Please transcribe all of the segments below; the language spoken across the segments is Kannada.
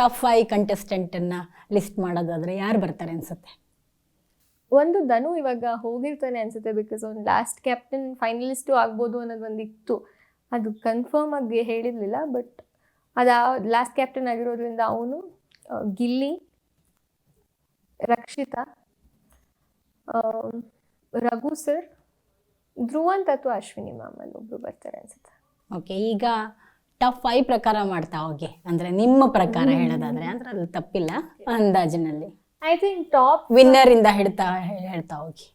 ಟಾಪ್ 5 ಕಂಟೆಸ್ಟೆಂಟನ್ನು ಲಿಸ್ಟ್ ಮಾಡೋದಾದರೆ ಯಾರು ಬರ್ತಾರೆ ಅನಿಸುತ್ತೆ? ಒಂದು ಧನು ಇವಾಗ ಹೋಗಿರ್ತಾನೆ ಅನ್ಸುತ್ತೆ, ಬಿಕಾಸ್ ಅವ್ನು ಲಾಸ್ಟ್ ಕ್ಯಾಪ್ಟನ್ ಫೈನಲಿಸ್ಟು ಆಗ್ಬೋದು ಅನ್ನೋದು ಒಂದು ಇತ್ತು. ಅದು ಕನ್ಫರ್ಮ್ ಆಗಿ ಹೇಳಿರಲಿಲ್ಲ, ಬಟ್ ಅದು ಲಾಸ್ಟ್ ಕ್ಯಾಪ್ಟನ್ ಆಗಿರೋದ್ರಿಂದ ಅವನು, ಗಿಲ್ಲಿ, ರಕ್ಷಿತಾ, ರಘು ಸರ್, ಧ್ರುವಂತ್ ಅಥವಾ ಅಶ್ವಿನಿ ಮ್ಯಾಮಲ್ಲಿ ಒಬ್ರು ಬರ್ತಾರೆ ಅನ್ಸುತ್ತೆ. ಓಕೆ, ಈಗ ಟಾಪ್ 5 ಪ್ರಕಾರ ಮಾಡ್ತಾ ಹೋಗಿ, ಅಂದರೆ ನಿಮ್ಮ ಪ್ರಕಾರ ಹೇಳೋದಾದರೆ, ಅಂದರೆ ಅದು ತಪ್ಪಿಲ್ಲ ಅಂದಾಜಿನಲ್ಲಿ. ಐ ಥಿಂಕ್ ಟಾಪ್ ವಿನ್ನರಿಂದ ಹೇಳ್ತಾ ಹೋಗಿ.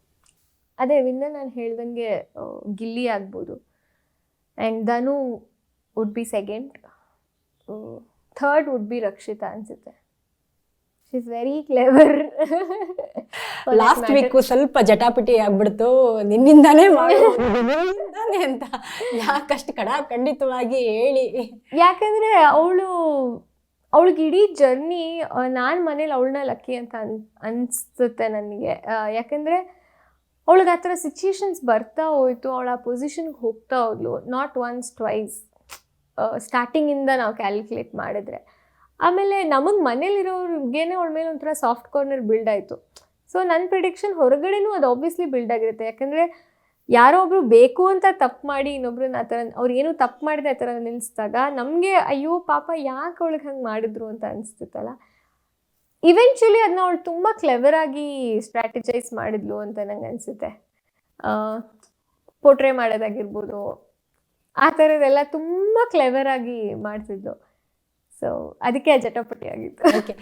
ಅದೇ ವಿನ್ನರ್ ನಾನು ಹೇಳ್ದಂಗೆ ಗಿಲ್ಲಿ ಆಗ್ಬೋದು, and Dhanu would be second, third would be Rakshita ಅನ್ಸುತ್ತೆ. She is very clever. Last week ಸ್ವಲ್ಪ ಜಟಾಪಟಿ ಆಗ್ಬಿಡ್ತು, ನಿನ್ನಿಂದಾನೇ ಅಂತ ಯಾಕಷ್ಟು ಖಂಡಿತವಾಗಿ ಹೇಳಿ. ಯಾಕಂದರೆ ಅವಳಿಗೆ ಇಡೀ ಜರ್ನಿ, ನಾನು ಮನೇಲಿ ಅವಳನ್ನ ಲಕ್ಕಿ ಅಂತ ಅನಿಸುತ್ತೆ ನನಗೆ. ಯಾಕಂದರೆ ಅವಳಿಗೆ ಆ ಥರ ಸಿಚುಯೇಷನ್ಸ್ ಬರ್ತಾ ಹೋಯ್ತು, ಅವಳ ಆ ಪೊಸಿಷನ್ಗೆ ಹೋಗ್ತಾ ಹೋದ್ಲು, ನಾಟ್ ಒನ್ಸ್ ಟ್ವೈಸ್, ಸ್ಟಾರ್ಟಿಂಗಿಂದ ನಾವು ಕ್ಯಾಲ್ಕುಲೇಟ್ ಮಾಡಿದ್ರೆ. ಆಮೇಲೆ ನಮಗೆ ಮನೇಲಿರೋರ್ಗೇನೆ ಅವಳ ಮೇಲೆ ಒಂಥರ ಸಾಫ್ಟ್ ಕಾರ್ನರ್ ಬಿಲ್ಡ್ ಆಯಿತು. ಸೊ ನನ್ನ ಪ್ರಿಡಿಕ್ಷನ್ ಹೊರಗಡೆನೂ ಅದು ಆಬ್ವಿಯಸ್ಲಿ ಬಿಲ್ಡ್ ಆಗಿರುತ್ತೆ. ಯಾಕಂದರೆ ಯಾರೋ ಒಬ್ರು ಬೇಕು ಅಂತ ತಪ್ಪು ಮಾಡಿ ಇನ್ನೊಬ್ರನ್ನ ಆ ಥರ, ಅವ್ರು ಏನೂ ತಪ್ಪು ಮಾಡಿದೆ ಆ ಥರ ನಿಲ್ಲಿಸಿದಾಗ ನಮಗೆ ಅಯ್ಯೋ ಪಾಪ ಯಾಕೆ ಅವಳಿಗೆ ಹಂಗೆ ಮಾಡಿದ್ರು ಅಂತ ಅನಿಸ್ತಿತ್ತಲ್ಲ. ಇವೆಂಚುಲಿ ಅದನ್ನ ಅವಳು ತುಂಬ ಕ್ಲೆವರಾಗಿ ಸ್ಟ್ರಾಟಜೈಸ್ ಮಾಡಿದ್ಲು ಅಂತ ನಂಗೆ ಅನಿಸುತ್ತೆ. ಪೋಟ್ರೆ ಮಾಡೋದಾಗಿರ್ಬೋದು, ಆ ಥರದ್ದೆಲ್ಲ ತುಂಬ ಕ್ಲೆವರಾಗಿ ಮಾಡ್ತಿದ್ಲು. ಸೊ ಅದಕ್ಕೆ ಜಟಾಪಟಿ ಆಗಿತ್ತು. ಓಕೆ,